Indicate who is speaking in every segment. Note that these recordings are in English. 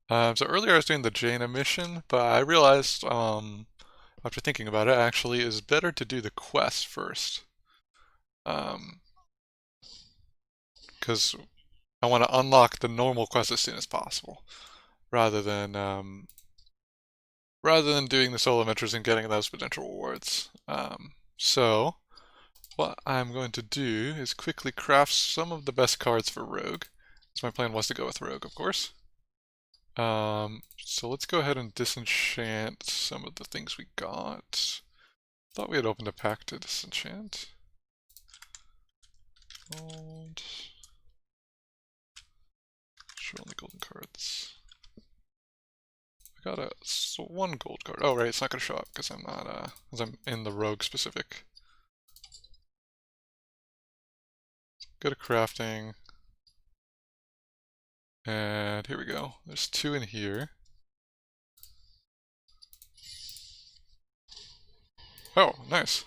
Speaker 1: So earlier I was doing the Jaina mission, but I realized, after thinking about it, actually, is better to do the quest first. Um, because I want to unlock the normal quest as soon as possible, rather than doing the solo adventures and getting those potential rewards. So what I'm going to do is quickly craft some of the best cards for Rogue. So my plan was to go with Rogue, of course. So let's go ahead and disenchant some of the things we got. Thought we had opened a pack to disenchant. Gold. Show only golden cards. I got one gold card. Oh right, it's not gonna show up because I'm not because I'm in the rogue specific. Go to crafting. And here we go. There's two in here. Oh, nice.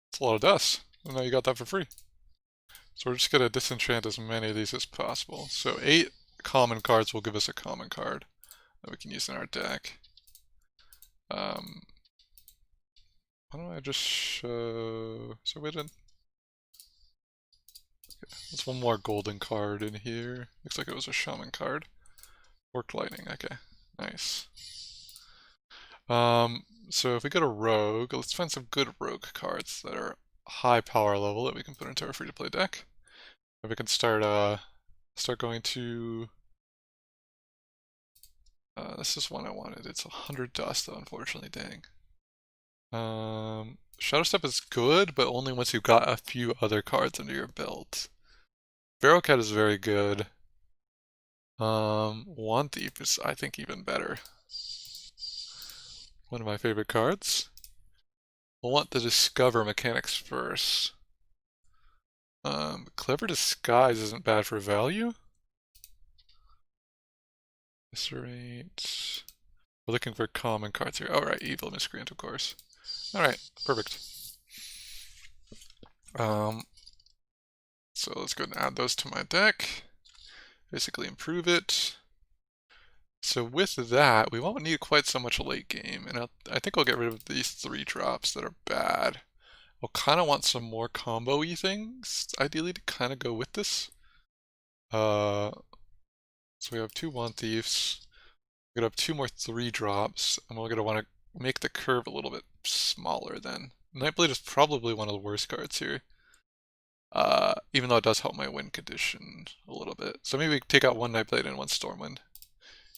Speaker 1: It's a lot of dust. I know you got that for free. So we're just gonna disenchant as many of these as possible. So 8 common cards will give us a common card that we can use in our deck. Why don't I just show... So we did... There's one more golden card in here. Looks like it was a shaman card. Work lightning, okay. Nice. So if we go to rogue, let's find some good rogue cards that are high power level that we can put into our free-to-play deck. And we can start going to... this is one I wanted. It's 100 dust though, unfortunately, dang. Shadow Step is good, but only once you've got a few other cards under your belt. Barrow Cat is very good. Wand Thief is, I think, even better. One of my favorite cards. We'll want the Discover mechanics first. Clever Disguise isn't bad for value. Eviscerate. We're looking for common cards here. Oh, right, Evil Miscreant, of course. Alright, perfect. So let's go and add those to my deck. Basically improve it. So with that, we won't need quite so much late game, and I think I'll get rid of these 3 drops that are bad. I'll kind of want some more combo-y things, ideally, to kind of go with this. So we have 2 Wand Thieves. We're going to have 2 more 3 drops, and we're going to want to make the curve a little bit smaller then. Nightblade is probably one of the worst cards here. Even though it does help my win condition a little bit. So maybe we take out 1 Nightblade and 1 Stormwind.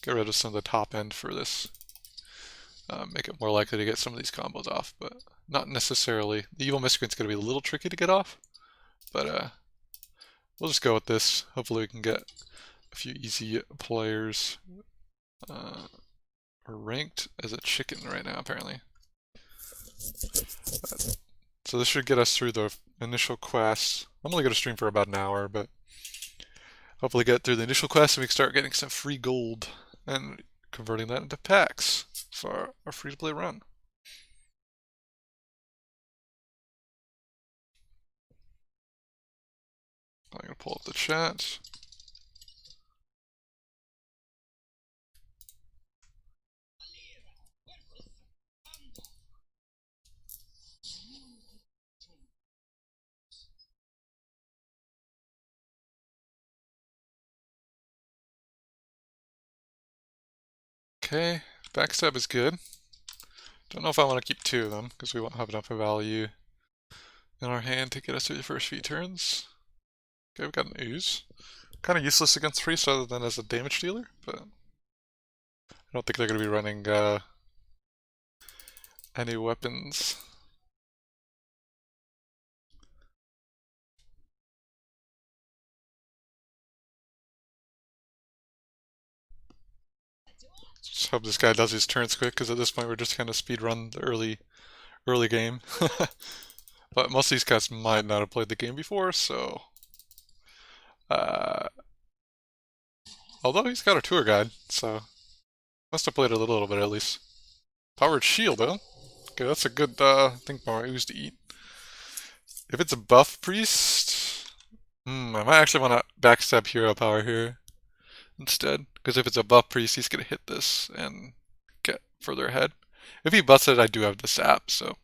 Speaker 1: Get rid of some of the top end for this. Make it more likely to get some of these combos off, but not necessarily. The Evil Miscreant's going to be a little tricky to get off, but we'll just go with this. Hopefully we can get a few easy players. We're ranked as a chicken right now, apparently. So this should get us through the initial quest. I'm only going to stream for about an hour, but hopefully get through the initial quest and we can start getting some free gold and converting that into packs for our free-to-play run. I'm going to pull up the chat. Okay, backstab is good. Don't know if I want to keep 2 of them because we won't have enough value in our hand to get us through the first few turns. Okay, we've got an ooze. Kind of useless against priests other than as a damage dealer, but I don't think they're going to be running any weapons. Just hope this guy does his turns quick, because at this point we're just kind of speed run the early game. But most of these guys might not have played the game before, so although he's got a tour guide, so must have played it a little bit at least. Powered shield, though. Okay, that's a good thing for my ooze to eat. If it's a buff priest, I might actually want to backstab hero power here instead. Because if it's a buff priest, he's going to hit this and get further ahead. If he busts it, I do have the sap, so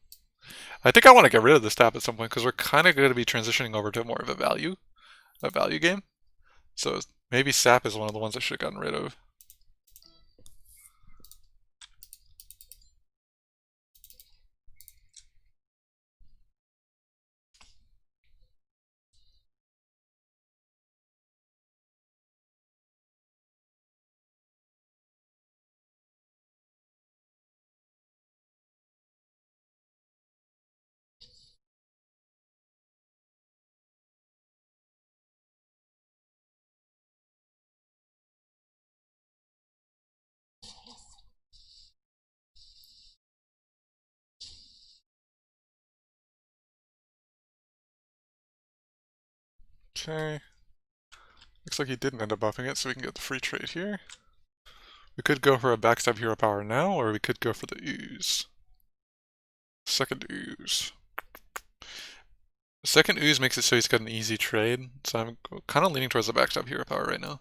Speaker 1: I think I want to get rid of the sap at some point because we're kind of going to be transitioning over to more of a value game. So maybe sap is one of the ones I should have gotten rid of. Okay. Looks like he didn't end up buffing it, so we can get the free trade here. We could go for a backstab hero power now, or we could go for the ooze. Second ooze. The second ooze makes it so he's got an easy trade, so I'm kind of leaning towards the backstab hero power right now.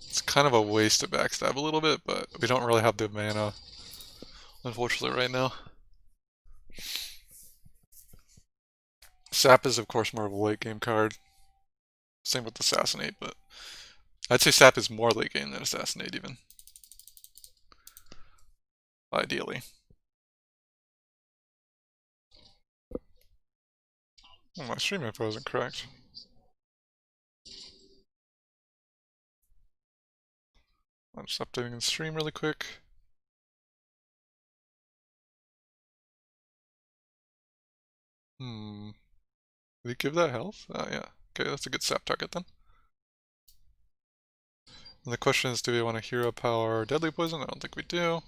Speaker 1: It's kind of a waste to backstab a little bit, but we don't really have the mana, unfortunately, right now. Sap is, of course, more of a late game card. Same with Assassinate, but I'd say Sap is more late game than Assassinate, even. Ideally. Oh, my stream info isn't correct. I'm just updating the stream really quick. Did he give that health? Oh, yeah. Okay, that's a good sap target then. And the question is, do we want to hero power deadly poison? I don't think we do.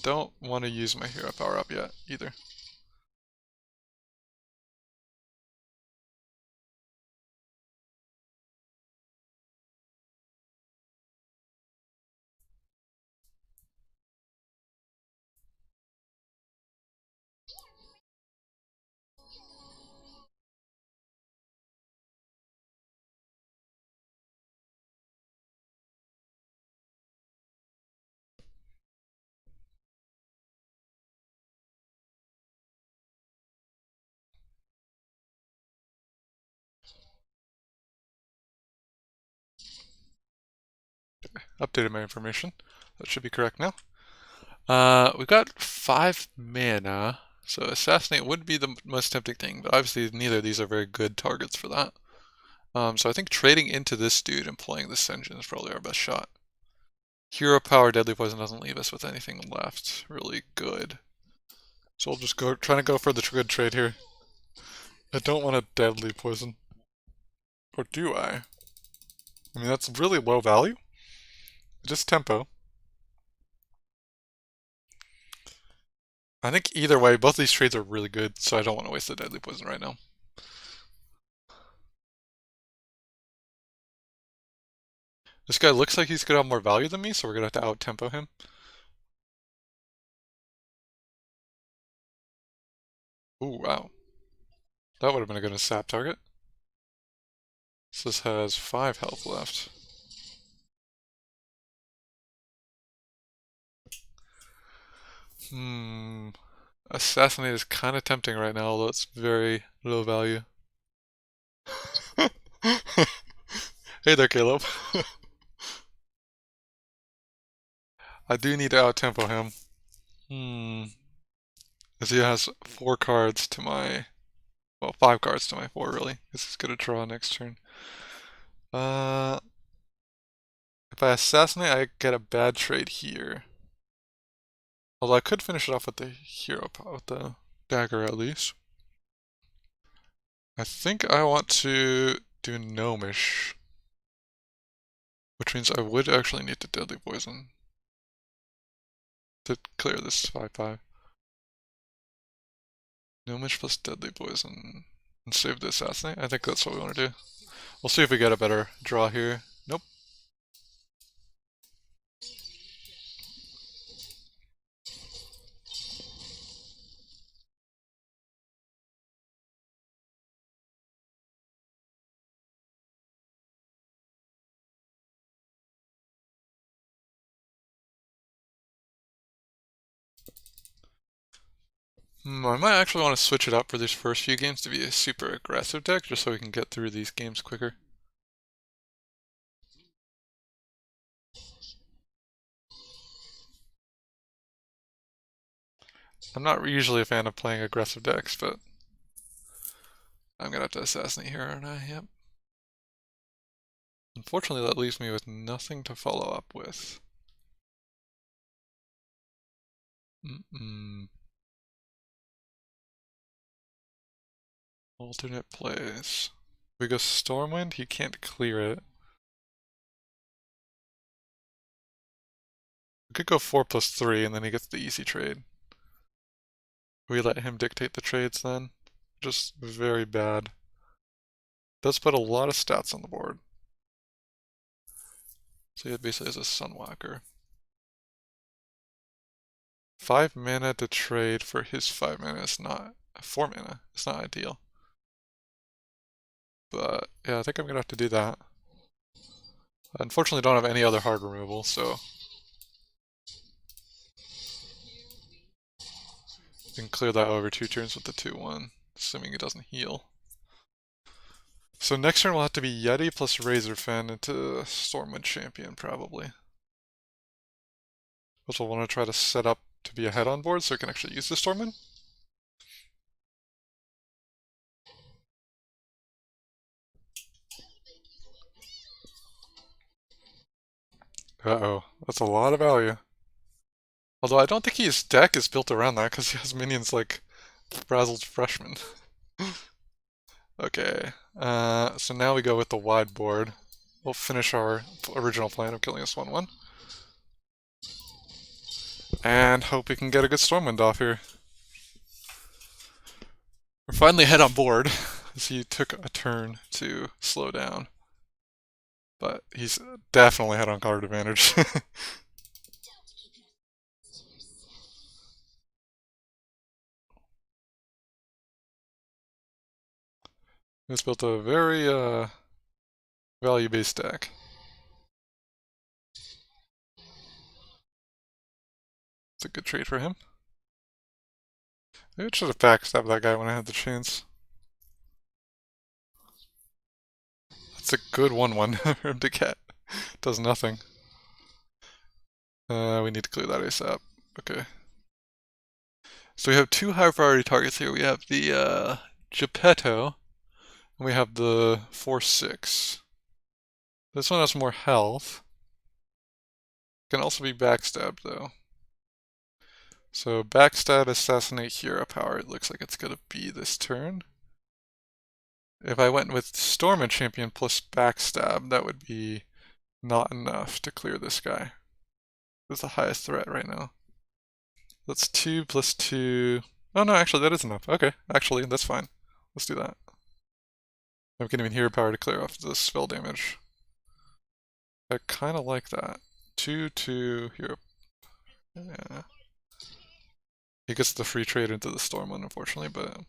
Speaker 1: Don't want to use my hero power up yet, either. Updated my information. That should be correct now. We've got 5 mana, so Assassinate would be the most tempting thing, but obviously neither of these are very good targets for that. So I think trading into this dude and playing this engine is probably our best shot. Hero power deadly poison doesn't leave us with anything left really good. So we'll just go trying to go for the good trade here. I don't want a deadly poison. Or do I? I mean, that's really low value. Just tempo. I think either way, both these trades are really good, so I don't want to waste the deadly poison right now. This guy looks like he's gonna have more value than me, so we're gonna have to out-tempo him. Ooh, wow. That would have been a good sap target. So this has 5 health left. Assassinate is kind of tempting right now, although it's very low value. Hey there, Caleb. I do need to out-tempo him. As he has 4 cards to my... Well, 5 cards to my 4, really. This is gonna draw next turn. If I assassinate, I get a bad trade here. Although I could finish it off with the hero, with the dagger at least. I think I want to do Gnomish. Which means I would actually need to deadly poison to clear this 5/5. Gnomish plus deadly poison. And save the assassinate. I think that's what we want to do. We'll see if we get a better draw here. Nope. I might actually want to switch it up for these first few games to be a super aggressive deck, just so we can get through these games quicker. I'm not usually a fan of playing aggressive decks, but I'm gonna have to assassinate here, aren't I? Yep. Unfortunately, that leaves me with nothing to follow up with. Alternate plays. We go Stormwind, he can't clear it. We could go 4+3 and then he gets the easy trade. We let him dictate the trades then. Just very bad. Does put a lot of stats on the board. So he basically has a Sunwalker. 5 mana to trade for his 5 mana is not 4 mana. It's not ideal. But yeah, I think I'm gonna have to do that. I unfortunately don't have any other hard removal, so I can clear that over 2 turns with the 2/1, assuming it doesn't heal. So next turn we'll have to be Yeti plus Razorfen into Stormwind Champion, probably. Which we'll want to try to set up to be ahead on board so we can actually use the Stormwind. Uh-oh, that's a lot of value. Although I don't think his deck is built around that because he has minions like Frazzled Freshman. Okay, so now we go with the wide board. We'll finish our original plan of killing this 1/1. And hope we can get a good Stormwind off here. We're finally ahead on board, as he took a turn to slow down. But he's definitely ahead on card advantage. He's built a very value-based deck. It's a good trade for him. Maybe I should have backstabbed that guy when I had the chance. That's a good 1/1 for him to get. Does nothing. We need to clear that ASAP. Okay. So we have 2 high priority targets here. We have the Geppetto, and we have the 4/6. This one has more health. Can also be backstabbed though. So backstab, assassinate, hero power. It looks like it's gonna be this turn. If I went with Stormwind Champion plus backstab, that would be not enough to clear this guy. It's the highest threat right now. That's 2 plus 2. Oh no, actually that is enough. Okay, actually that's fine. Let's do that. I'm getting even hero power to clear off the spell damage. I kind of like that. 2/2 hero. Yeah. He gets the free trade into the Stormwind, unfortunately, but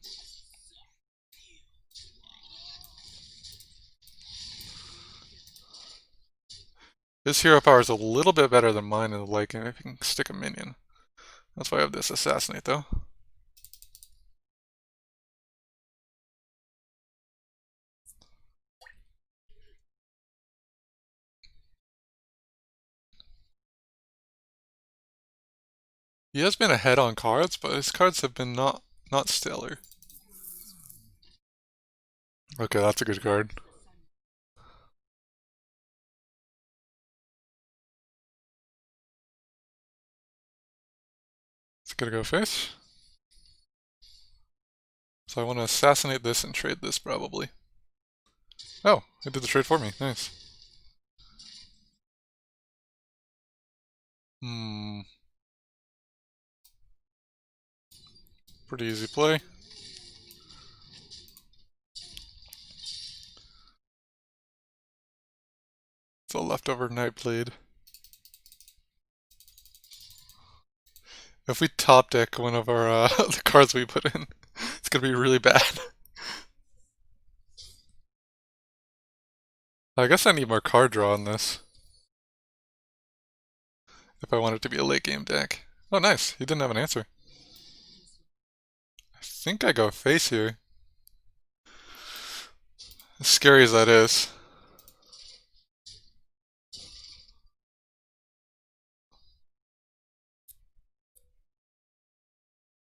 Speaker 1: his hero power is a little bit better than mine in the lake, and if he can stick a minion. That's why I have this assassinate, though. He has been ahead on cards, but his cards have been not stellar. Okay, that's a good card. It's gonna go face. So I want to assassinate this and trade this, probably. Oh, it did the trade for me. Nice. Pretty easy play. It's a leftover Nightblade. If we top deck one of our the cards we put in, it's gonna be really bad. I guess I need more card draw on this. If I want it to be a late game deck. Oh nice, he didn't have an answer. think I go face here. As scary as that is.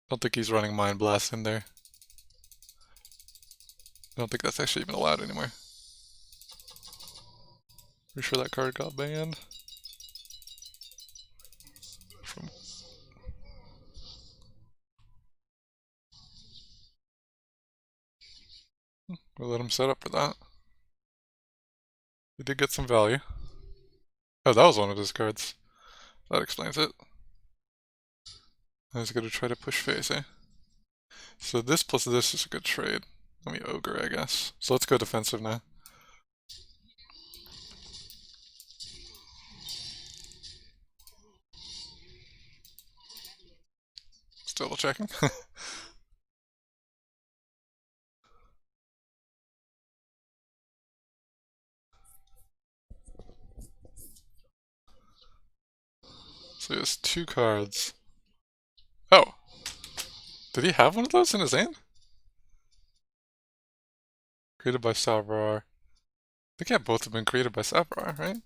Speaker 1: Don't think he's running Mind Blast in there. I don't think that's actually even allowed anymore. Pretty sure that card got banned. We'll let him set up for that. We did get some value. Oh, that was one of his cards. That explains it. I was gonna try to push face, eh? So this plus this is a good trade. Let me ogre, I guess. So let's go defensive now. Still checking. So he has 2 cards. Oh! Did he have one of those in his hand? Created by Savrar. I think yeah, both have been created by Savrar, right?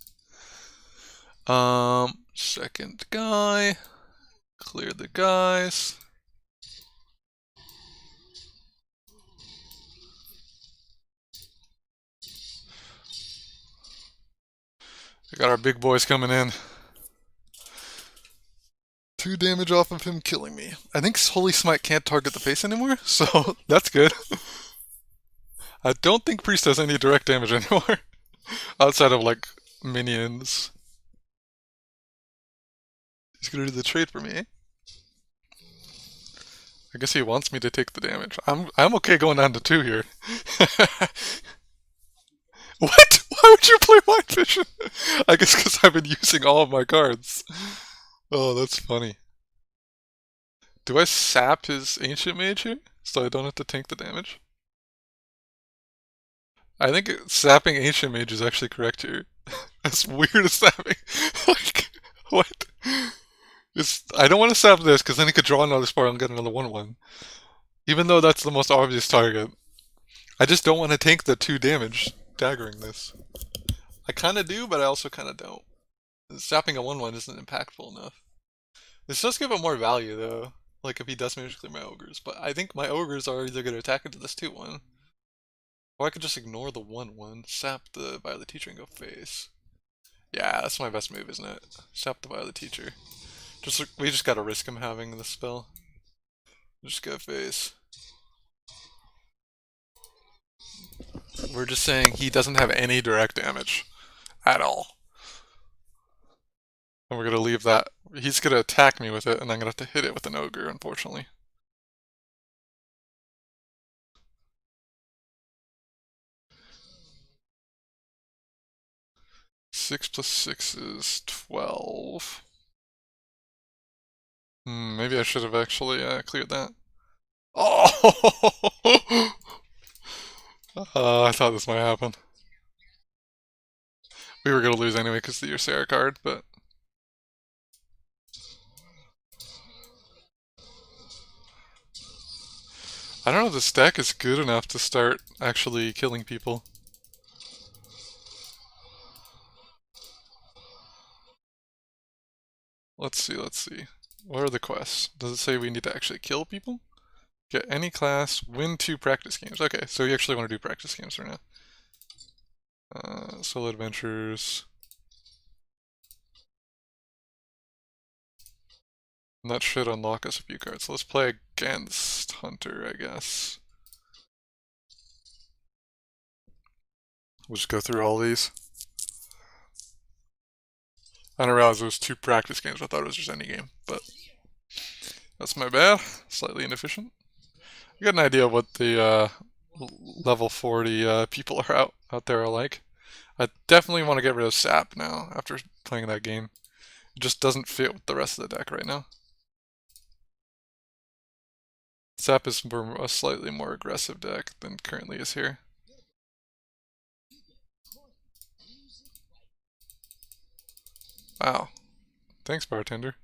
Speaker 1: Second guy. Clear the guys. We got our big boys coming in. 2 damage off of him killing me. I think Holy Smite can't target the face anymore, so that's good. I don't think Priest has any direct damage anymore. Outside of, like, minions. He's gonna do the trade for me, eh? I guess he wants me to take the damage. I'm okay going down to 2 here. What? Why would you play Mind Vision? I guess because I've been using all of my cards. Oh, that's funny. Do I sap his Ancient Mage here, so I don't have to tank the damage? I think sapping Ancient Mage is actually correct here. As weird as sapping. Like, what? I don't want to sap this, because then he could draw another spell and get another 1-1. Even though that's the most obvious target. I just don't want to tank the 2 damage daggering this. I kind of do, but I also kind of don't. Sapping a 1-1 isn't impactful enough. This does give him more value, though. Like, if he does manage to clear my ogres. But I think my ogres are either going to attack into this 2-1. Or I could just ignore the 1-1, sap the Violet Teacher and go face. Yeah, that's my best move, isn't it? Sap the Violet Teacher. We just gotta risk him having the spell. Just go face. We're just saying he doesn't have any direct damage. At all. And we're gonna leave that. He's gonna attack me with it, and I'm gonna have to hit it with an ogre, unfortunately. Six plus 6 is 12. Maybe I should have actually cleared that. Oh! I thought this might happen. We were gonna lose anyway because of the Ysera card, but... I don't know if this deck is good enough to start actually killing people. Let's see. What are the quests? Does it say we need to actually kill people? Get any class, win 2 practice games. Okay, so you actually want to do practice games right now. Solo adventures. And that should unlock us a few cards. So let's play against Hunter, I guess. We'll just go through all these. I didn't realize it was 2 practice games. I thought it was just any game, but that's my bad. Slightly inefficient. I got an idea of what the level 40 people are out there are like. I definitely want to get rid of Sap now after playing that game. It just doesn't fit with the rest of the deck right now. Sap is a slightly more aggressive deck than currently is here. Wow. Thanks, bartender.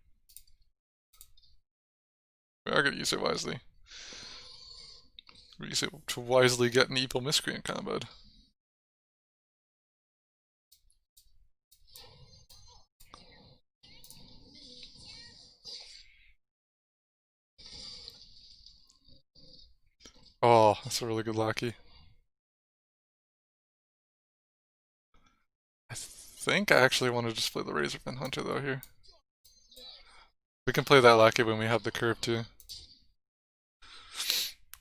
Speaker 1: We are going to use it wisely. Use it to wisely get an evil miscreant comboed. Oh, that's a really good Locky. I think I actually want to just play the Razorfin Hunter though here. We can play that Locky when we have the curve to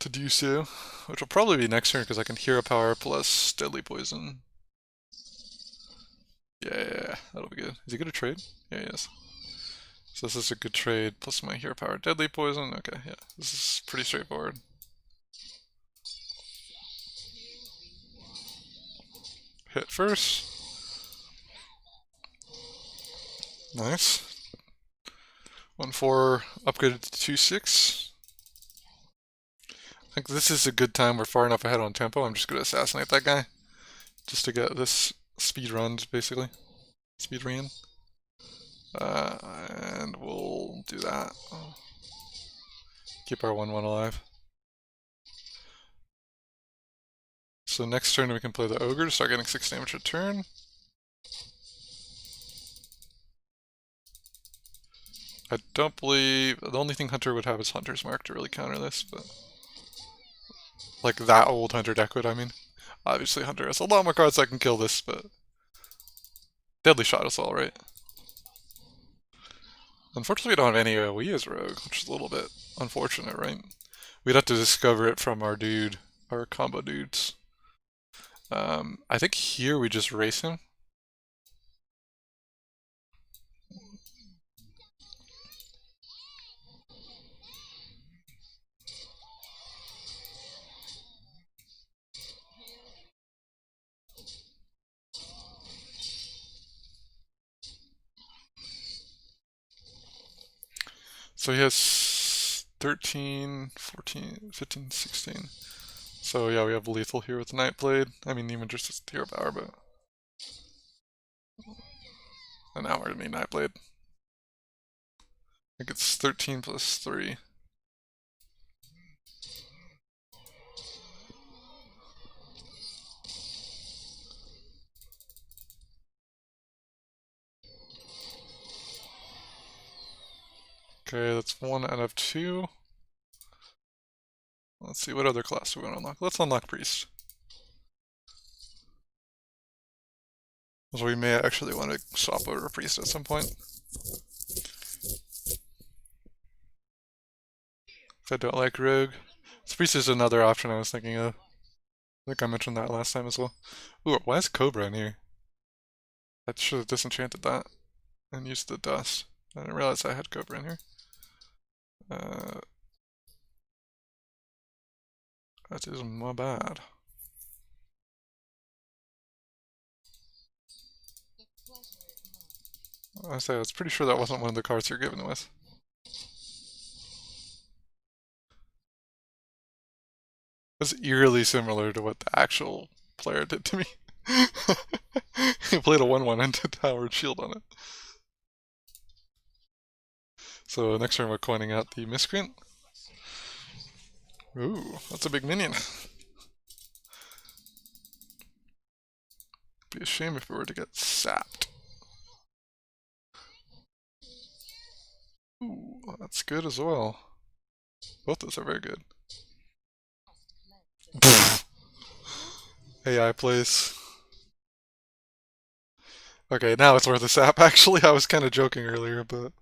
Speaker 1: do so, which will probably be next turn because I can Hero Power plus Deadly Poison. Yeah, that'll be good. Is he good to trade? Yeah, he is. So this is a good trade, plus my Hero Power Deadly Poison. Okay, yeah, this is pretty straightforward. Hit first. Nice. 1-4 upgraded to 2-6. I think this is a good time. We're far enough ahead on tempo. I'm just going to assassinate that guy. Just to get this speed run, basically. Speed ran. And we'll do that. Keep our 1-1 alive. So next turn we can play the Ogre to start getting 6 damage a turn. I don't believe... The only thing Hunter would have is Hunter's Mark to really counter this, but... Like that old Hunter deck would, I mean. Obviously Hunter has a lot more cards that can kill this, but... Deadly Shot is all right. Unfortunately we don't have any AoE as Rogue, which is a little bit unfortunate, right? We'd have to discover it from our dude, our combo dudes. I think here we just race him. So he has 13, 14, 15, 16. So yeah, we have lethal here with Nightblade. I mean, even just Hero Power, but... An hour to need Nightblade. I think it's 13 plus 3. Okay, that's 1 out of 2. Let's see, what other class do we want to unlock? Let's unlock Priest. So we may actually want to swap over Priest at some point. If I don't like Rogue. So Priest is another option I was thinking of. I think I mentioned that last time as well. Ooh, why is Cobra in here? I should have disenchanted that and used the dust. I didn't realize I had Cobra in here. That is my bad. I was pretty sure that wasn't one of the cards you're given with. It's eerily similar to what the actual player did to me. He played a 1-1 and did Howard Shield on it. So next turn we're coining out the Miscreant. Ooh, that's a big minion. Be a shame if we were to get sapped. Ooh, that's good as well. Both those are very good. AI plays. Okay, now it's worth a sap. Actually, I was kind of joking earlier, but...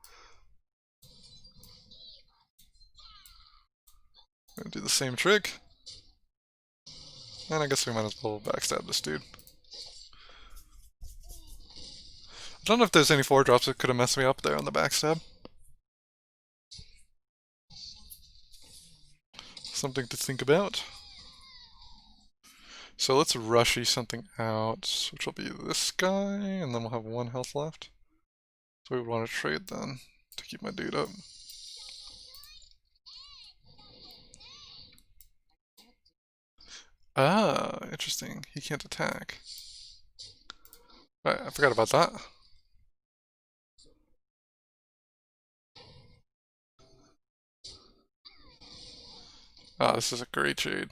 Speaker 1: I'm gonna do the same trick. And I guess we might as well backstab this dude. I don't know if there's any 4-drops that could have messed me up there on the backstab. Something to think about. So let's rushy something out, which will be this guy, and then we'll have 1 health left. So we would want to trade then, to keep my dude up. Ah, interesting. He can't attack. Right, I forgot about that. Ah, this is a great trade.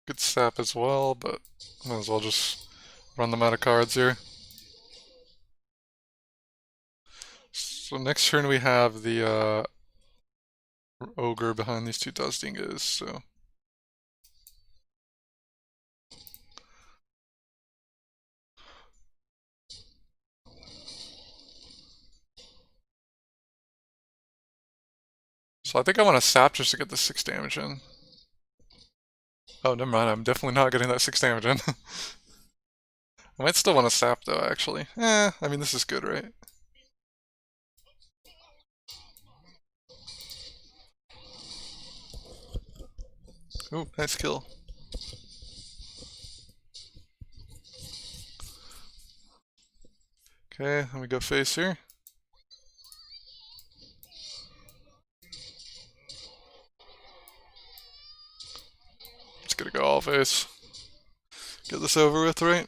Speaker 1: Good sap as well, but might as well just run them out of cards here. So next turn we have the ogre behind these two Dustingas, so. So I think I want to sap just to get the 6 damage in. Oh, never mind, I'm definitely not getting that 6 damage in. I might still want to sap though, actually. I mean this is good, right? Ooh, nice kill. Okay, let me go face here. Just gonna go all face. Get this over with, right?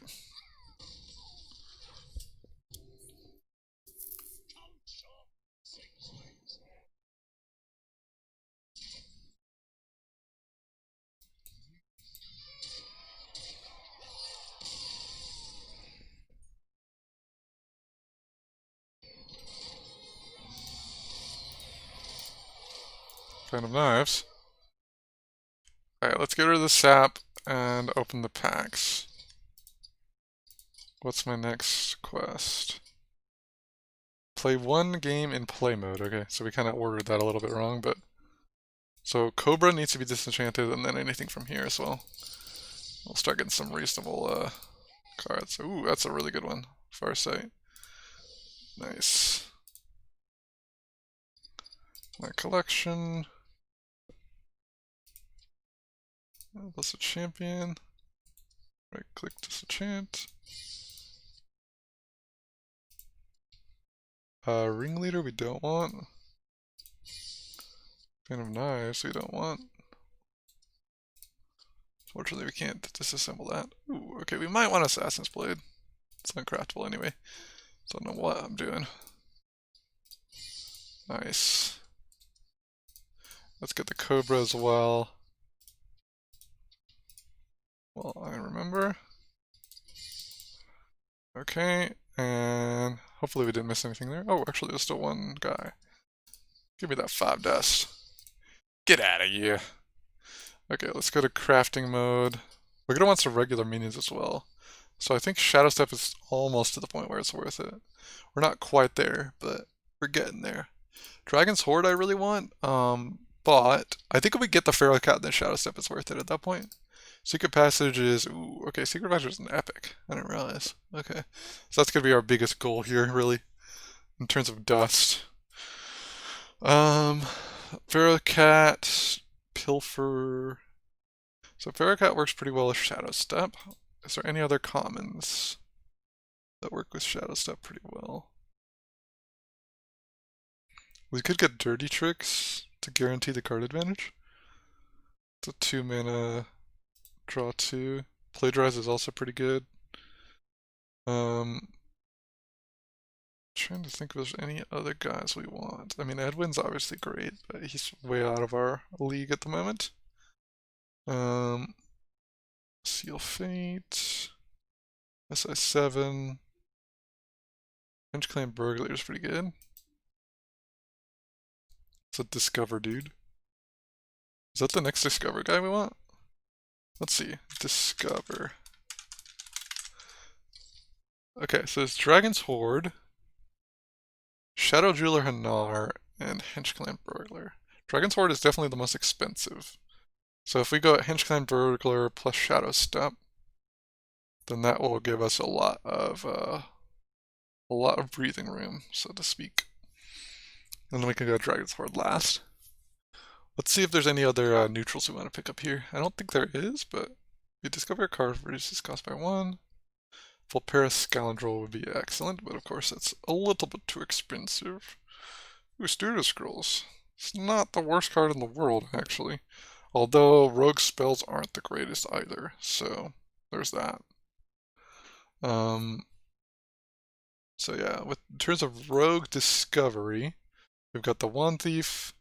Speaker 1: Fan of Knives. Alright, let's get rid of the sap and open the packs. What's my next quest? Play one game in play mode. Okay, so we kind of ordered that a little bit wrong, but... So Cobra needs to be disenchanted, and then anything from here as well. We'll start getting some reasonable cards. Ooh, that's a really good one. Farsight. Nice. My collection. That's a champion. Right click disenchant. Ringleader we don't want. Fan of Knives we don't want. Fortunately we can't disassemble that. Ooh, okay, we might want Assassin's Blade. It's uncraftable anyway. Don't know what I'm doing. Nice. Let's get the Cobra as well. Well, I remember. Okay, and hopefully we didn't miss anything there. Oh, actually there's still one guy. Give me that 5 dust. Get out of here. Okay, let's go to crafting mode. We're gonna want some regular minions as well. So I think Shadow Step is almost to the point where it's worth it. We're not quite there, but we're getting there. Dragon's Horde I really want, but I think if we get the Feral Cat, then Shadow Step is worth it at that point. Secret Passage is, ooh, okay, Secret Passage is an epic. I didn't realize. Okay, so that's gonna be our biggest goal here, really, in terms of dust. Feral Cat, Pilfer. So Feral Cat works pretty well with Shadow Step. Is there any other commons that work with Shadow Step pretty well? We could get Dirty Tricks to guarantee the card advantage. It's a 2 mana, draw 2. Plagiarize is also pretty good. Trying to think if there's any other guys we want. I mean, Edwin's obviously great, but he's way out of our league at the moment. Seal Fate, SI7, French Clan Burglar is pretty good. It's a Discover dude. Is that the next Discover guy we want? Let's see. Discover. Okay, so it's Dragon's Horde, Shadow Jeweler Hanar, and Henchclan Burglar. Dragon's Horde is definitely the most expensive. So if we go at Henchclan Burglar plus Shadow Step, then that will give us a lot of breathing room, so to speak. And then we can go Dragon's Horde last. Let's see if there's any other neutrals we want to pick up here. I don't think there is, but you discover a card reduces cost by 1. Volpera Scoundrel would be excellent, but of course that's a little bit too expensive. Ooh, Studio Scrolls. It's not the worst card in the world, actually. Although rogue spells aren't the greatest either, so there's that. So yeah, in terms of rogue discovery, we've got the Wand Thief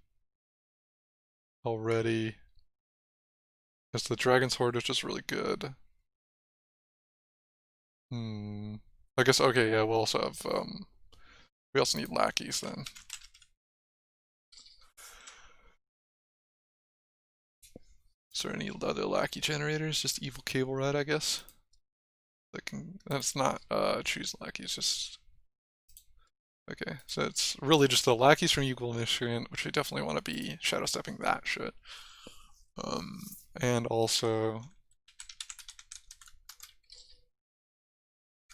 Speaker 1: already. Because the Dragon's Horde is just really good. I guess, okay, yeah, we'll also have, we also need lackeys then. Is there any other lackey generators? Just Evil Cable Red, I guess. That's not choose lackeys, just okay. So it's really just the lackeys from Equal Miscreant, which we definitely want to be shadow stepping that shit. And also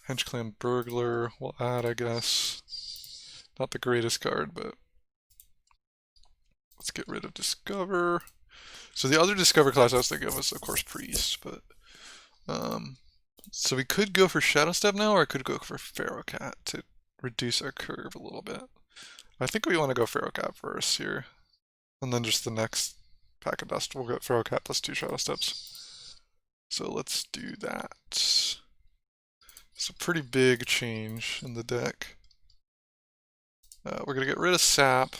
Speaker 1: Hench Clan Burglar we'll add, I guess. Not the greatest card, but let's get rid of Discover. So the other Discover class I was thinking of was, of course, Priest, but so we could go for Shadow Step now, or I could go for Pharaoh Cat to reduce our curve a little bit. I think we want to go Pharaoh Cat first here, and then just the next pack of dust we'll get Pharaoh Cat plus 2 Shadow Steps. So let's do that. It's a pretty big change in the deck. We're gonna get rid of Sap.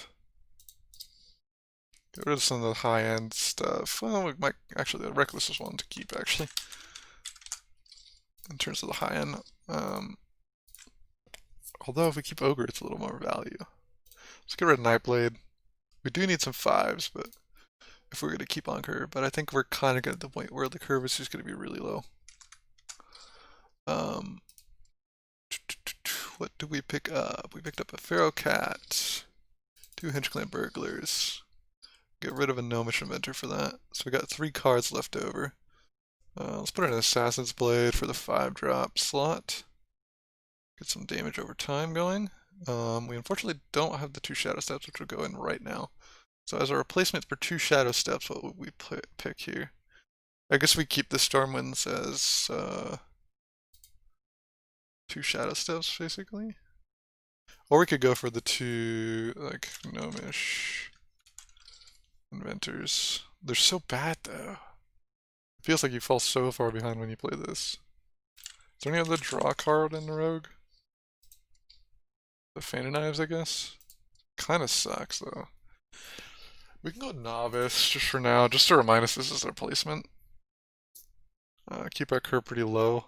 Speaker 1: Get rid of some of the high-end stuff. Well, we might actually the Reckless is one to keep actually. In terms of the high-end. Although if we keep Ogre, it's a little more value. Let's get rid of Nightblade. We do need some 5s, but if we're gonna keep on curve, but I think we're kind of getting to the point where the curve is just gonna be really low. What do we pick up? We picked up a Pharaoh Cat, 2 Hench Clan Burglars. Get rid of a Gnomish Inventor for that. So we got 3 cards left over. Let's put in an Assassin's Blade for the 5-drop slot. Get some damage over time going. We unfortunately don't have the 2 Shadow Steps, which will go in right now. So as a replacement for 2 Shadow Steps, what would we pick here? I guess we keep the Stormwinds as 2 Shadow Steps, basically. Or we could go for the 2, like, Gnomish Inventors. They're so bad, though. It feels like you fall so far behind when you play this. Is there any other draw card in the Rogue? The Fan of Knives, I guess? Kinda sucks, though. We can go Novice just for now, just to remind us this is our placement. Keep our curve pretty low.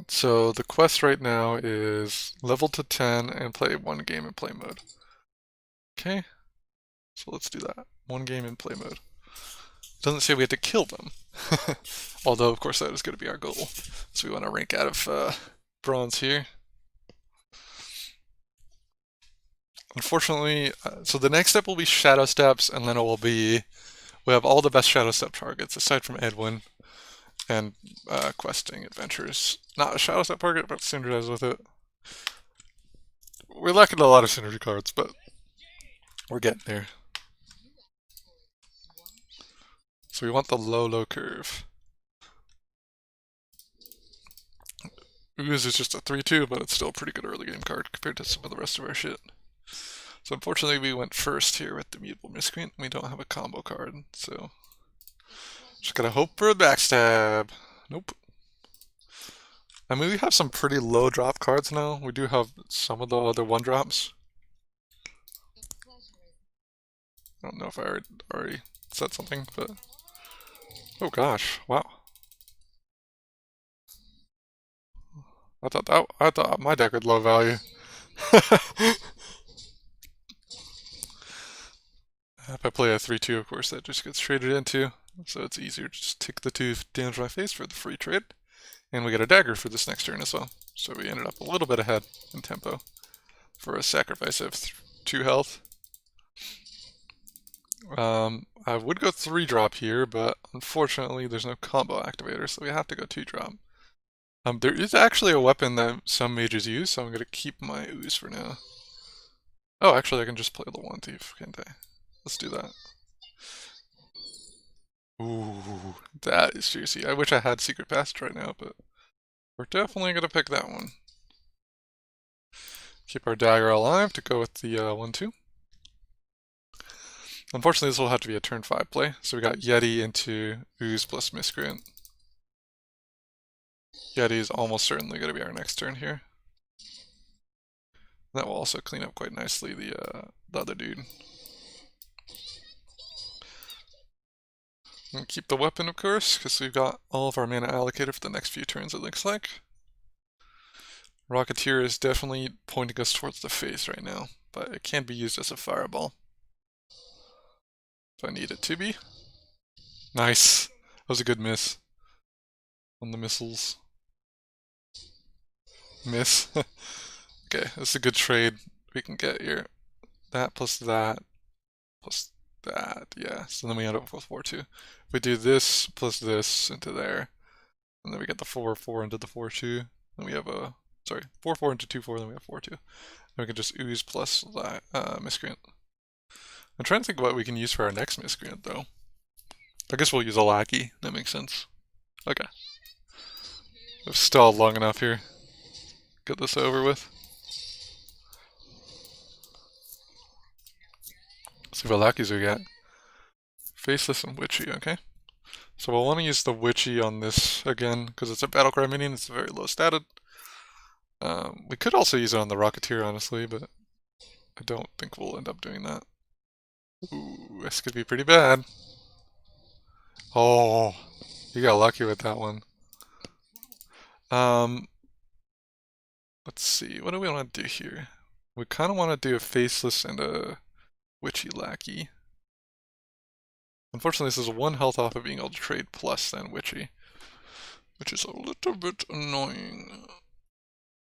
Speaker 1: So the quest right now is level to 10 and play 1 game in play mode. Okay, so let's do that. 1 game in play mode. It doesn't say we have to kill them. Although, of course, that is going to be our goal. So we want to rank out of bronze here. Unfortunately, so the next step will be Shadow Steps, and then it will be, we have all the best Shadow Step targets, aside from Edwin, and questing adventures. Not a Shadow Step target, but synergize with it. We're lacking a lot of synergy cards, but we're getting there. So we want the low curve. Ooze is just a 3-2, but it's still a pretty good early game card compared to some of the rest of our shit. So unfortunately we went first here with the Mutable Miscreant. We don't have a combo card, so just gotta hope for a backstab. Nope. I mean, we have some pretty low drop cards now. We do have some of the other 1-drops. I don't know if I already said something, but oh gosh, wow. I thought my deck had low value. If I play a 3-2, of course, that just gets traded into, so it's easier to just take the 2 damage to my face for the free trade. And we get a dagger for this next turn as well. So we ended up a little bit ahead in tempo for a sacrifice of 2 health. I would go 3-drop here, but unfortunately there's no combo activator, so we have to go 2-drop. There is actually a weapon that some mages use, so I'm going to keep my Ooze for now. Oh, actually I can just play the 1 Thief, can't I? Let's do that. Ooh, that is juicy. I wish I had Secret Passage right now, but we're definitely going to pick that one. Keep our dagger alive to go with the 1-2. Unfortunately, this will have to be a turn 5 play, so we got Yeti into Ooze plus Miscreant. Yeti is almost certainly going to be our next turn here. That will also clean up quite nicely the other dude. And keep the weapon, of course, because we've got all of our mana allocated for the next few turns, it looks like. Rocketeer is definitely pointing us towards the face right now, but it can be used as a fireball. If I need it to be. Nice. That was a good miss on the missiles. Miss. Okay, that's a good trade we can get here. That plus that plus that, yeah. So then we end up with 4-2. If we do this plus this into there, and then we get the 4-4 into the 4-2, then we have a, sorry, 4-4 into 2-4, then we have 4-2. And we can just ooze plus that miscreant. I'm trying to think of what we can use for our next miscreant, though. I guess we'll use a lackey. That makes sense. Okay. We've stalled long enough here. Get this over with. Let's see what lackeys we got. Faceless and Witchy, okay. So we'll want to use the Witchy on this again, because it's a Battlecry minion, it's very low statted. We could also use it on the Rocketeer, honestly, but I don't think we'll end up doing that. Ooh, this could be pretty bad. Oh, you got lucky with that one. Let's see, what do we want to do here? We kind of want to do a Faceless and a Witchy Lackey. Unfortunately, this is 1 health off of being able to trade plus then Witchy, which is a little bit annoying.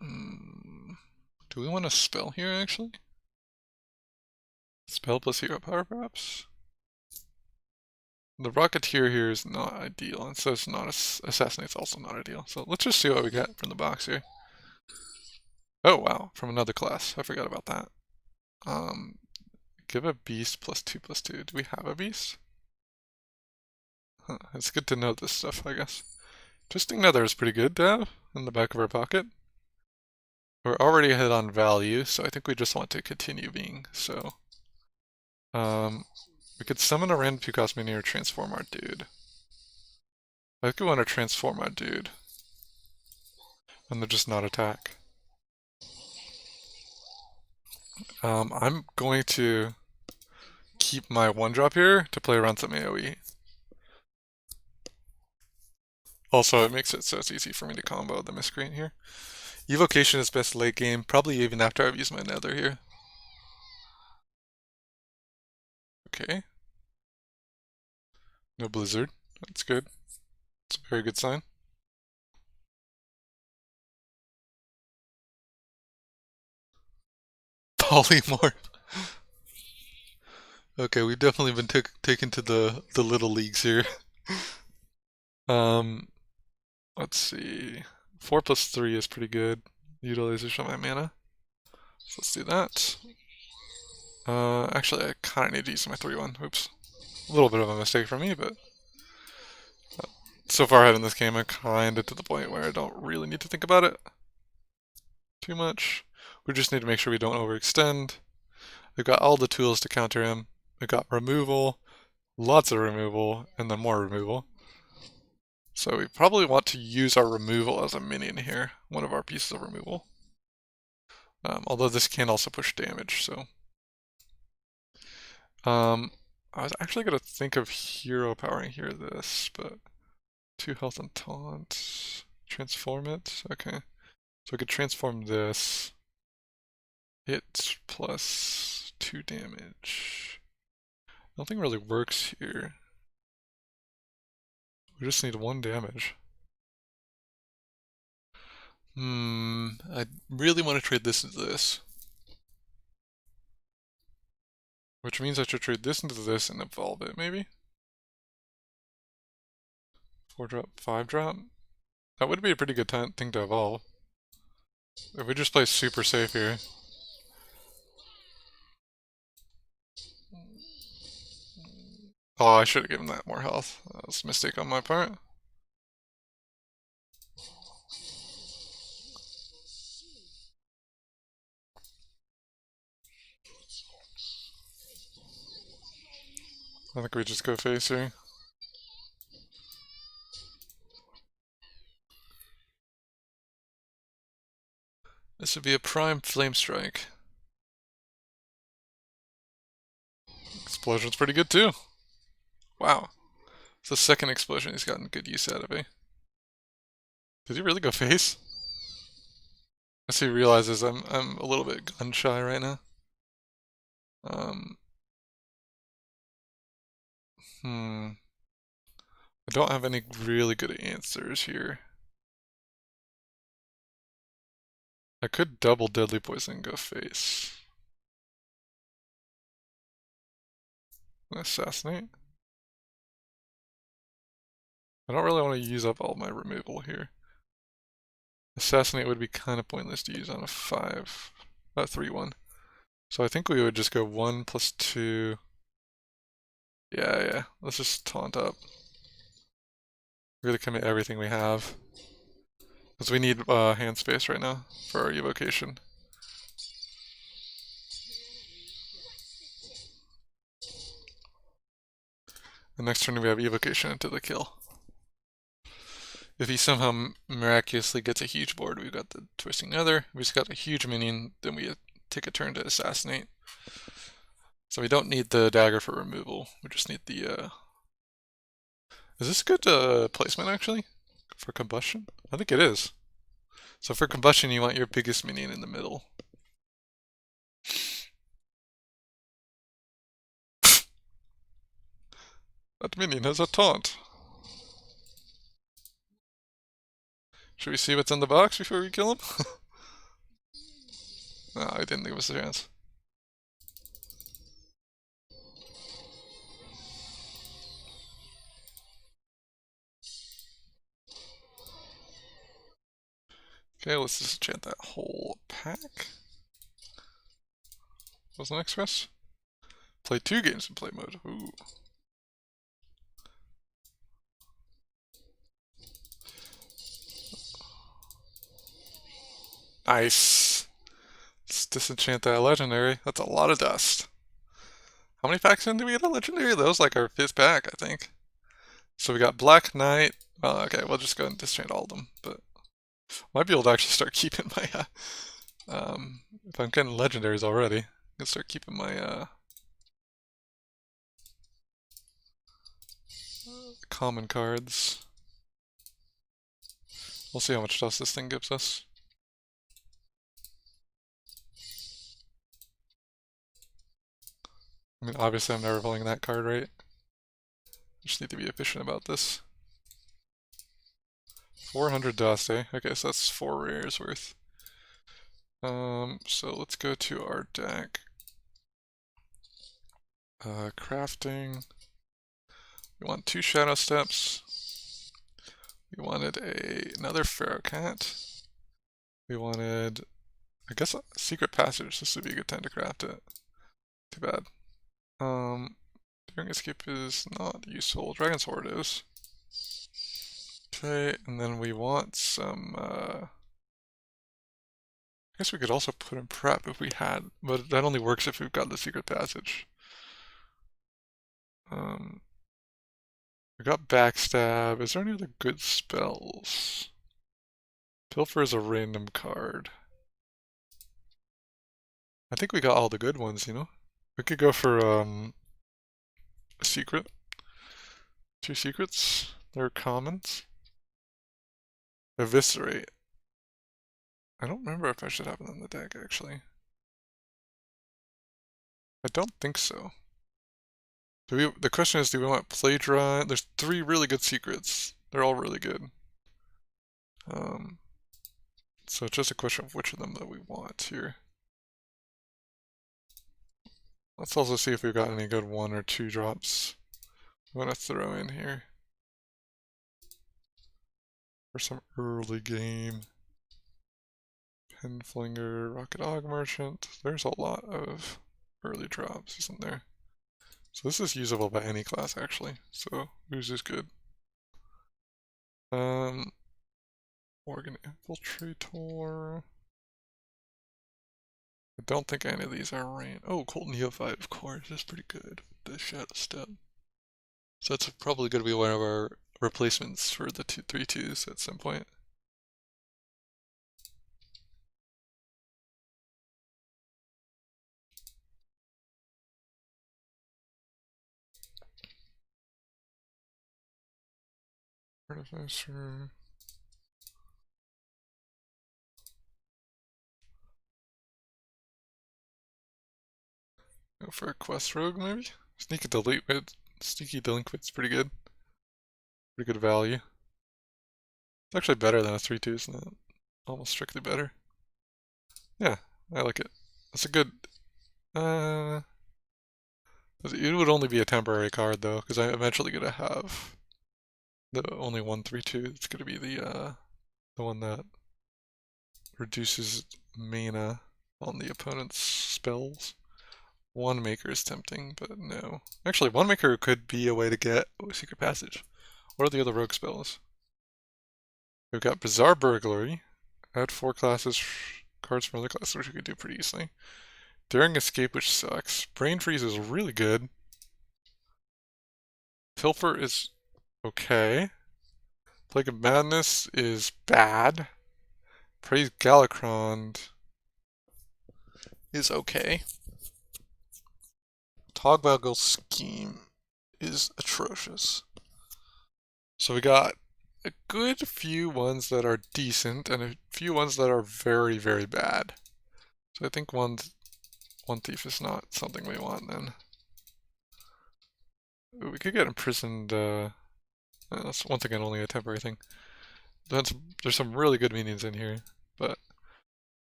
Speaker 1: Do we want to spell here, actually? Spell plus hero power, perhaps? The Rocketeer here is not ideal, and so it's not Assassinate's also not ideal. So let's just see what we get from the box here. Oh wow, from another class. I forgot about that. Give a beast +2/+2. Do we have a beast? Huh, it's good to know this stuff, I guess. Twisting Nether is pretty good to have in the back of our pocket. We're already ahead on value, so I think we just want to continue being so. We could summon a random 2-cost minion or transform our dude. I think we want to transform our dude. And then just not attack. I'm going to keep my 1-drop here to play around some AoE. Also, it makes it so it's easy for me to combo the miscreant here. Evocation is best late game, probably even after I've used my nether here. Okay. No blizzard. That's good. It's a very good sign. Polymorph. Okay, we've definitely been taken to the little leagues here. Let's see. 4+3 is pretty good. Utilization of my mana. So let's do that. Actually, I kind of need to use my 3-1. Oops. A little bit of a mistake for me, but so far ahead in this game, I'm kind of to the point where I don't really need to think about it too much. We just need to make sure we don't overextend. We've got all the tools to counter him. We've got removal, lots of removal, and then more removal. So we probably want to use our removal as a minion here, one of our pieces of removal. Although this can also push damage, so. I was actually going to think of hero powering here this, but 2 health and taunt. Transform it? Okay. So we could transform this. Hit plus 2 damage. Nothing really works here. We just need 1 damage. I really want to trade this into this. Which means I should trade this into this and evolve it, maybe? 4-drop, 5-drop? That would be a pretty good thing to evolve. If we just play super safe here. Oh, I should have given that more health. That was a mistake on my part. I think we just go face here. This would be a prime flame strike. Explosion's pretty good too. Wow. It's the second explosion he's gotten good use out of, eh? Did he really go face? As he realizes I'm a little bit gun shy right now. I don't have any really good answers here. I could double deadly poison and go face. Assassinate. I don't really want to use up all my removal here. Assassinate would be kind of pointless to use on a 3-1. So I think we would just go 1 plus 2. Yeah. Let's just taunt up. We're gonna commit everything we have. Because we need hand space right now for our evocation. The next turn we have evocation into the kill. If he somehow miraculously gets a huge board, we've got the Twisting Nether. If he's got a huge minion, then we take a turn to assassinate. So we don't need the dagger for removal. We just need the... Is this good placement, actually? For combustion? I think it is. So for combustion, you want your biggest minion in the middle. That minion has a taunt. Should we see what's in the box before we kill him? No, I didn't give us a chance. Okay, let's just enchant that whole pack. What's the next quest? Play 2 games in play mode. Ooh. Nice. Let's disenchant that legendary. That's a lot of dust. How many packs in do we get a legendary? That was like our 5th pack, I think. So we got Black Knight. Oh, okay, we'll just go and disenchant all of them. But might be able to actually start keeping my if I'm getting legendaries already, I can start keeping my common cards. We'll see how much dust this thing gives us. I mean, obviously I'm never pulling that card, right? Just need to be efficient about this. 400 dust, eh? Okay, so that's 4 rares worth. So let's go to our deck. Crafting. We want 2 Shadow Steps. We wanted another Pharaoh Cat. We wanted, I guess, a Secret Passage. This would be a good time to craft it. Too bad. Daring Escape is not useful. Dragon's Horde is. Okay, and then we want some, I guess we could also put in prep if we had, but that only works if we've got the Secret Passage. We got Backstab. Is there any other good spells? Pilfer is a random card. I think we got all the good ones, you know? We could go for, a secret. 2 secrets. They're commons. Eviscerate. I don't remember if I should have it in the deck, actually. I don't think so. The question is, do we want Playdrive? There's 3 really good secrets. They're all really good. So it's just a question of which of them that we want here. Let's also see if we've got any good 1 or 2 drops we want to throw in here for some early game. Penflinger, Rocket Hog Merchant. There's a lot of early drops, isn't there? So this is usable by any class, actually. So Ooze is good. Organ Infiltrator. I don't think any of these are rain. Oh, Colt Neophyte, of course, is pretty good. The Shadow Step. So that's probably going to be one of our replacements for the 3/2s at some point. Artificer. Go for a quest rogue, maybe? Sneaky delinquent's pretty good. Pretty good value. It's actually better than a 3-2, isn't it? Almost strictly better. Yeah, I like it. That's a good... it would only be a temporary card, though, because I'm eventually going to have the only 1/3/2. It's going to be the one that reduces mana on the opponent's spells. One Maker is tempting, but no. Actually, One Maker could be a way to get Secret Passage. What are the other rogue spells? We've got Bizarre Burglary. Add 4 cards from other classes, which we could do pretty easily. Daring Escape, which sucks. Brain Freeze is really good. Pilfer is okay. Plague of Madness is bad. Praise Galakrond is okay. Toggle Scheme is atrocious. So we got a good few ones that are decent and a few ones that are very, very bad. So I think one thief is not something we want then. Ooh, we could get imprisoned. That's once again only a temporary thing. There's some really good meanings in here, but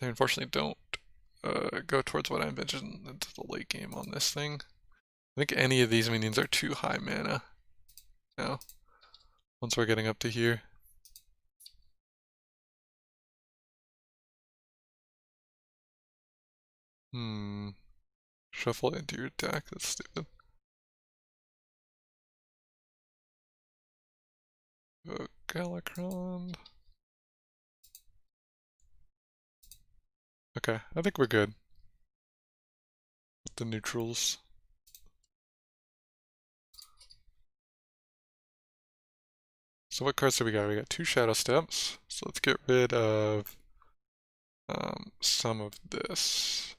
Speaker 1: they unfortunately don't go towards what I envisioned into the late game on this thing. I think any of these meanings are too high mana now, once we're getting up to here. Shuffle into your deck, that's stupid. Galakrond. Okay, I think we're good with the neutrals. So what cards do we got? We got 2 Shadow Steps. So let's get rid of some of this.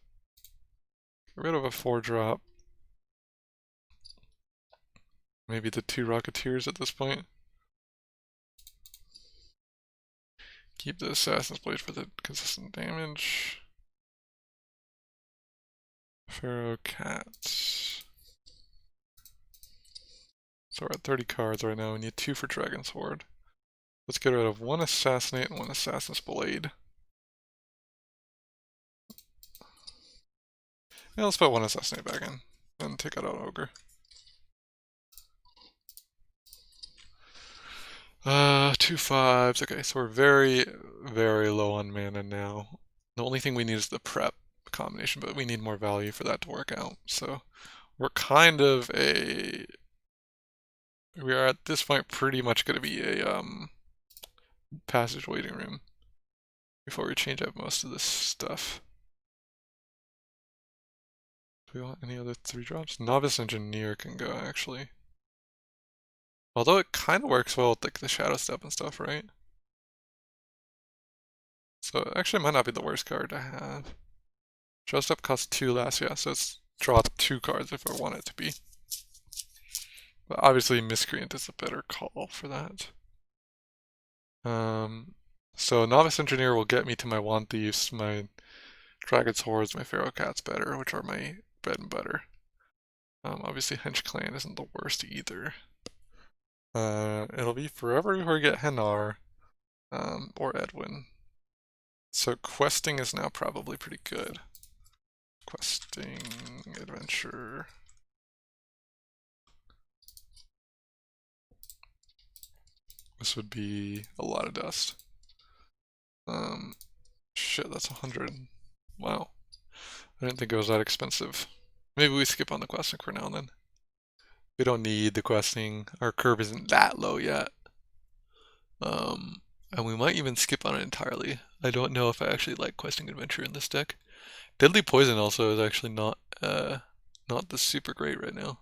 Speaker 1: Get rid of a 4-drop. Maybe the 2 Rocketeers at this point. Keep the Assassin's Blade for the consistent damage. Pharaoh Cats. So we're at 30 cards right now. We need 2 for Dragon's Horde. Let's get rid of 1 Assassinate and 1 Assassin's Blade. Yeah, let's put 1 Assassinate back in and take out an Ogre. 2 5s. Okay, so we're very, very low on mana now. The only thing we need is the prep combination, but we need more value for that to work out. So we're kind of we are at this point pretty much going to be a passage waiting room before we change up most of this stuff. Do we want any other 3-drops? Novice Engineer can go, actually. Although it kind of works well with like the Shadow Step and stuff, right? So it actually might not be the worst card to have. Shadow Step costs 2 less, yeah, so it's draw 2 cards if I want it to be. But obviously Miscreant is a better call for that. So Novice Engineer will get me to my Wand Thieves, my Dragon's Hordes, my Pharaoh Cats better, which are my bread and butter. Obviously Hench Clan isn't the worst either. It'll be forever before we get Henar, or Edwin. So questing is now probably pretty good. Questing, adventure. This would be a lot of dust. Shit, that's 100. Wow. I didn't think it was that expensive. Maybe we skip on the questing for now then. We don't need the questing. Our curve isn't that low yet. And we might even skip on it entirely. I don't know if I actually like questing adventure in this deck. Deadly Poison also is actually not the super great right now.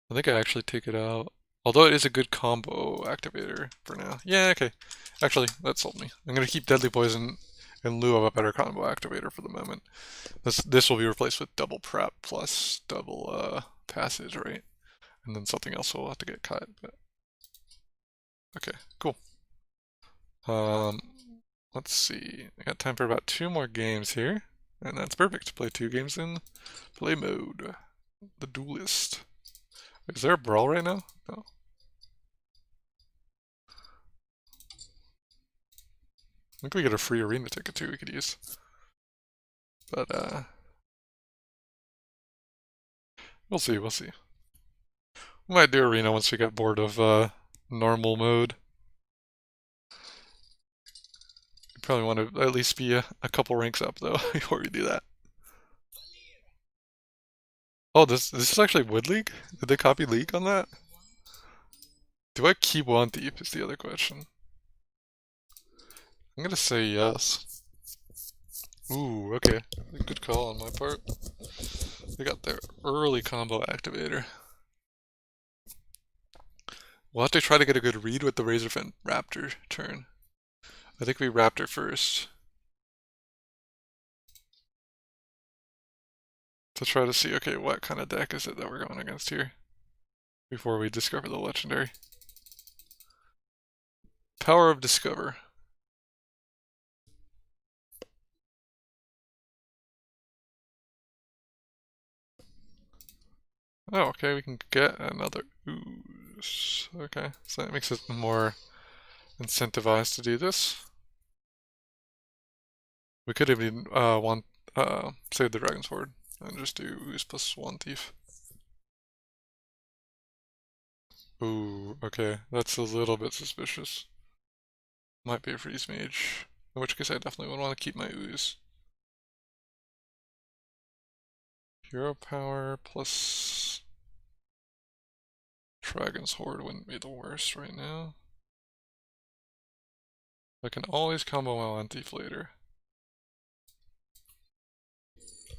Speaker 1: I think I actually take it out. Although it is a good combo activator for now. Yeah, okay. Actually, that sold me. I'm gonna keep Deadly Poison in lieu of a better combo activator for the moment. This will be replaced with double prep plus double passage, right? And then something else will have to get cut. But Okay, cool. Let's see. I got time for about 2 more games here, and that's perfect. Play 2 games in play mode. The Duelist. Is there a brawl right now? No. I think we get a free arena ticket too we could use. But we'll see, we'll see. We might do arena once we get bored of normal mode. You probably want to at least be a couple ranks up though before we do that. Oh, this is actually Wood League? Did they copy League on that? Do I keep One Thief is the other question. I'm gonna say yes. Ooh, okay. Good call on my part. They got their early combo activator. We'll have to try to get a good read with the Razorfen Raptor turn. I think we Raptor first. To try to see, okay, what kind of deck is it that we're going against here? Before we discover the legendary. Power of Discover. Oh, okay, we can get another ooze. Okay, so that makes it more incentivized to do this. We could even save the Dragon's Horde and just do ooze plus 1 thief. Ooh, okay, that's a little bit suspicious. Might be a freeze mage, in which case I definitely would want to keep my ooze. Hero power plus Dragon's Horde wouldn't be the worst right now. I can always combo my 1 thief later.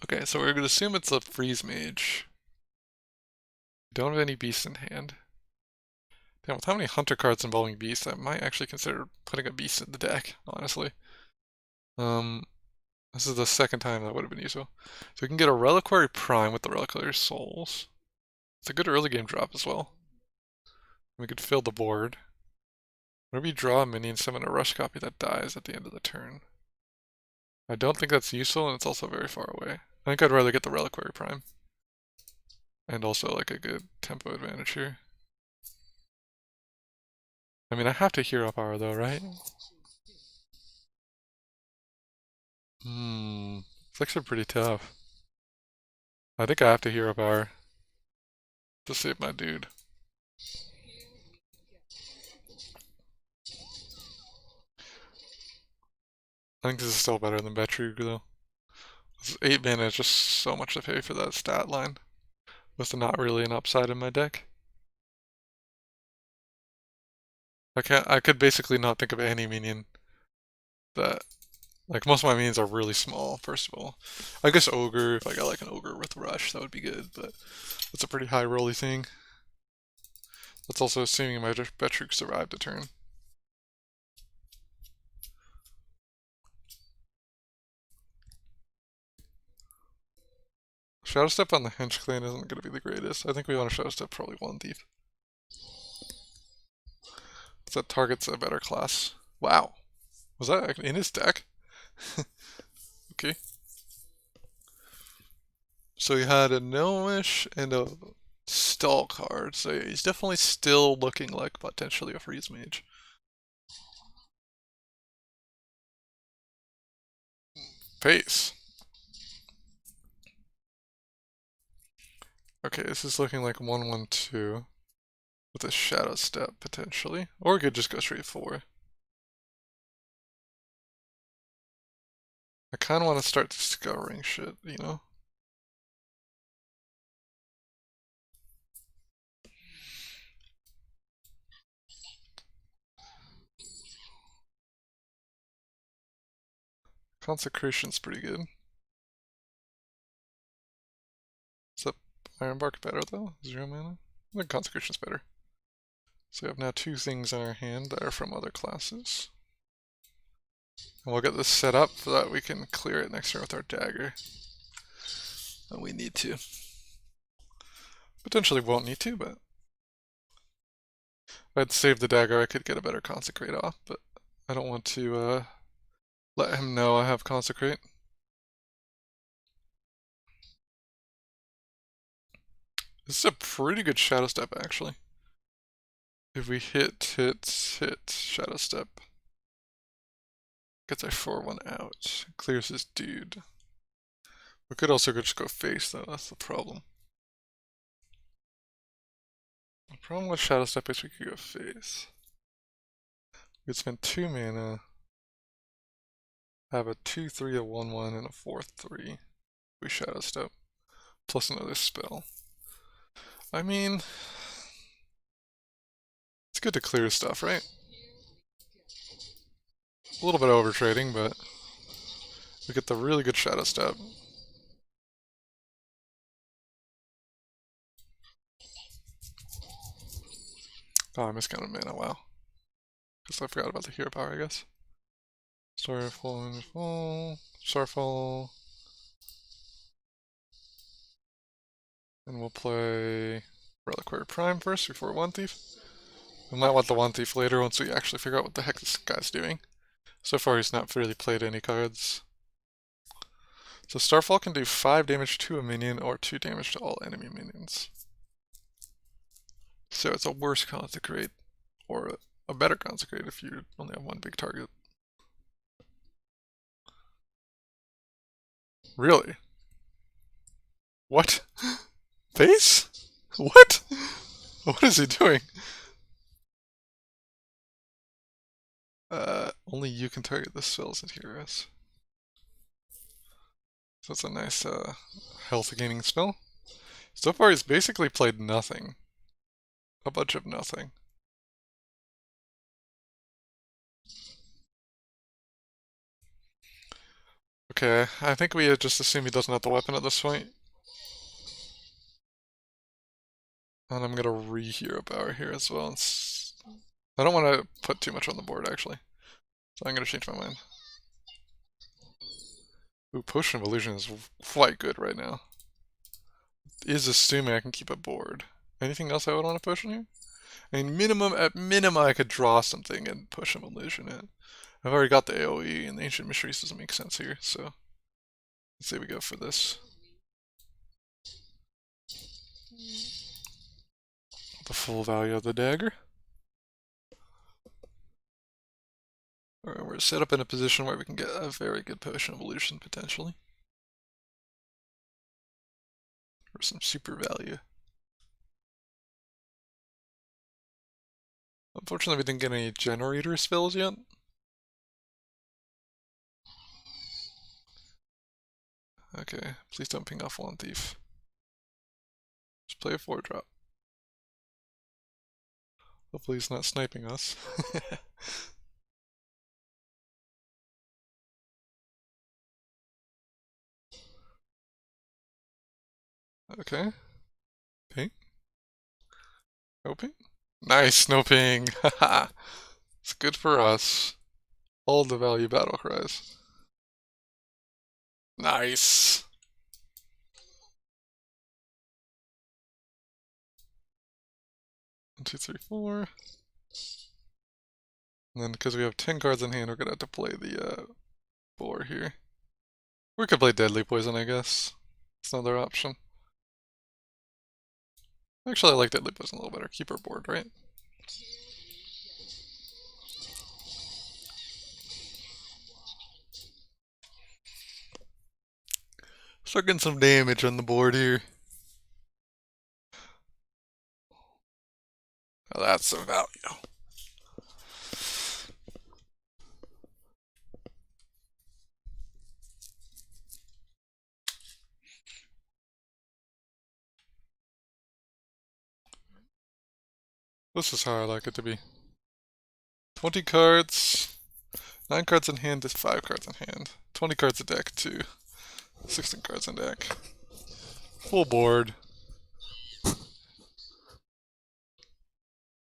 Speaker 1: Okay, so we're gonna assume it's a freeze mage. Don't have any beasts in hand. Damn, with how many hunter cards involving beasts, I might actually consider putting a beast in the deck, honestly. This is the second time that would have been useful. So we can get a Reliquary Prime with the Reliquary Souls. It's a good early game drop as well. We could fill the board. Whenever you draw a minion, summon a rush copy that dies at the end of the turn. I don't think that's useful, and it's also very far away. I think I'd rather get the Reliquary Prime. And also like a good tempo advantage here. I mean, I have to hero power though, right? It's actually pretty tough. I think I have to hero power to save my dude. I think this is still better than Betrug though. 8 mana is just so much to pay for that stat line. With not really an upside in my deck. I could basically not think of any minion that, like, most of my minions are really small, first of all. I guess Ogre, if I got like an Ogre with Rush, that would be good, but that's a pretty high rolly thing. That's also assuming my Betrug survived a turn. Shadow Step on the Hench Clan isn't going to be the greatest. I think we want to Shadow Step probably 1 thief. So that targets a better class. Wow. Was that in his deck? Okay. So he had a Gnomish and a Stall card, so he's definitely still looking like potentially a freeze mage. Pace. Okay, this is looking like 1-1-2 with a Shadow Step potentially, or we could just go straight 4. I kind of want to start discovering shit, you know? Consecration's pretty good. Is that Ironbark better though? 0 mana? I think Consecration's better. So we have now 2 things in our hand that are from other classes. And we'll get this set up so that we can clear it next turn with our dagger. And we need to. Potentially won't need to, but I'd save the dagger, I could get a better Consecrate off, but I don't want to let him know I have Consecrate. This is a pretty good Shadow Step, actually. If we hit, Shadow Step. Gets our 4-1 out. Clears his dude. We could also just go face, though, that's the problem. The problem with Shadow Step is we could go face. We could spend 2 mana, have a 2-3, a 1-1, and a 4-3. We Shadow Step. Plus another spell. I mean, it's good to clear stuff, right? A little bit over trading, but we get the really good Shadow Step. Oh, I miscounted mana, wow. Because I forgot about the hero power, I guess. Starfall. And we'll play Reliquary Prime first before One Thief. We might want the One Thief later once we actually figure out what the heck this guy's doing. So far he's not really played any cards. So Starfall can do 5 damage to a minion or 2 damage to all enemy minions. So it's a worse Consecrate, or a better Consecrate if you only have one big target. Really? What? Face? What? What is he doing? Only you can target the spells and heroes. So it's a nice health gaining spell. So far he's basically played nothing. A bunch of nothing. Okay, I think we just assume he doesn't have the weapon at this point. And I'm gonna re-hero power here as well. I don't want to put too much on the board, actually. So I'm gonna change my mind. Ooh, Potion of Illusion is quite good right now. Is assuming I can keep a board. Anything else I would want to potion here? I mean, at minimum, I could draw something and push an illusion in. I've already got the AoE, and the Ancient Mysteries doesn't make sense here, so let's say we go for this. The full value of the dagger. Alright, we're set up in a position where we can get a very good Potion of Illusion, potentially. Or some super value. Unfortunately, we didn't get any generator spells yet. Okay, please don't ping off One Thief. Just play a 4-drop. Hopefully he's not sniping us. Okay. Ping. No ping? Nice, no ping. Haha. It's good for us. All the value battle cries. Nice. One, two, three, four. And then because we have 10 cards in hand, we're gonna have to play the 4 here. We could play Deadly Poison, I guess. It's another option. Actually, I like Deadly Poison a little better. Keep our board, right? Start getting some damage on the board here. Oh, that's some value. This is how I like it to be. 20 cards, 9 cards in hand is 5 cards in hand. 20 cards a deck too. 16 cards in deck. Full board.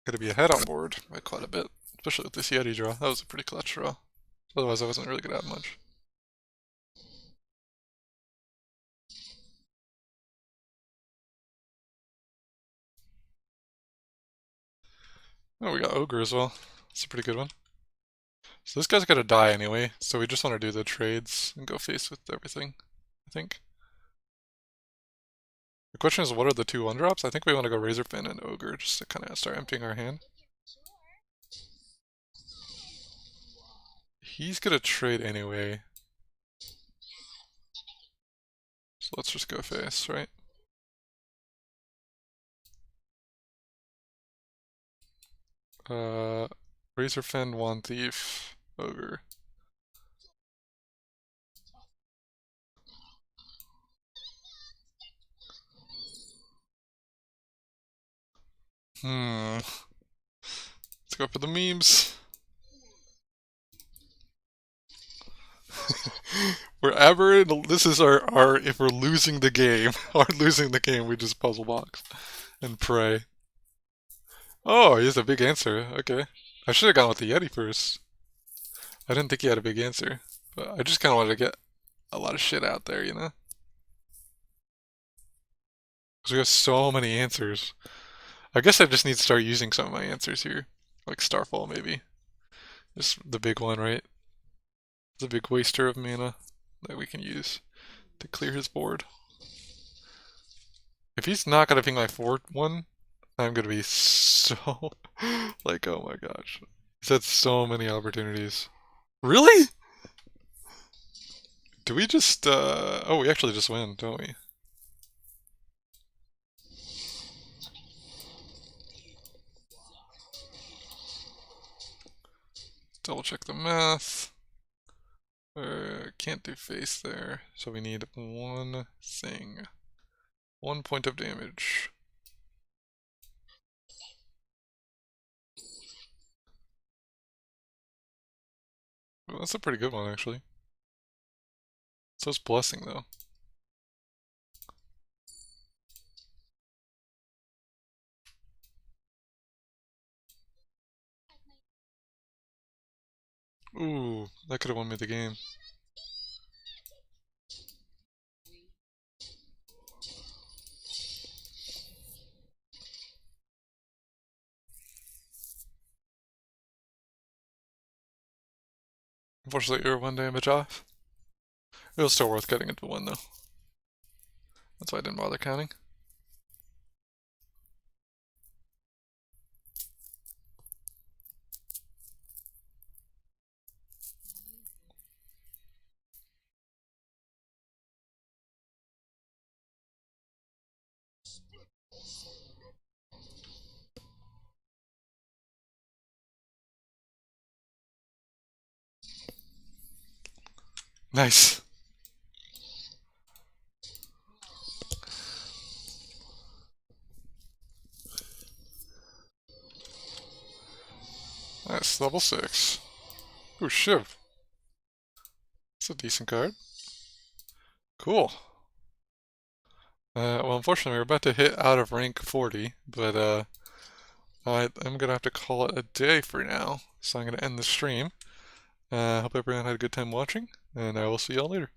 Speaker 1: Gotta be ahead on board by quite a bit, especially with this Yeti draw. That was a pretty clutch draw. Otherwise I wasn't really gonna have much. Oh, we got Ogre as well. That's a pretty good one. So this guy's gonna die anyway, so we just want to do the trades and go face with everything, I think. The question is, what are the two 1-drops? I think we want to go Razorfin and Ogre just to kind of start emptying our hand. He's gonna trade anyway. So let's just go face, right? Razorfin, Wand Thief, Ogre. Let's go for the memes. Wherever this is our if we're losing the game or losing the game, we just puzzle box and pray. Oh, he has a big answer. Okay. I should have gone with the Yeti first. I didn't think he had a big answer. But I just kind of wanted to get a lot of shit out there, you know? Because we have so many answers. I guess I just need to start using some of my answers here. Like Starfall, maybe. Just the big one, right? The big waster of mana that we can use to clear his board. If he's not gonna ping my 4-1, I'm gonna be so like, oh my gosh. He's had so many opportunities. Really? Do we just oh, we actually just win, don't we? Double check the math. Can't do face there, so we need one thing. 1 point of damage. Well, that's a pretty good one, actually. So's Blessing, though. Ooh, that could have won me the game. Unfortunately, you're 1 damage off. It was still worth getting into 1, though. That's why I didn't bother counting. Nice. Nice, level 6. Ooh, Shiv. That's a decent card. Cool. Well, unfortunately, we're about to hit out of rank 40, but I'm gonna have to call it a day for now. So I'm gonna end the stream. Hope everyone had a good time watching, and I will see y'all later.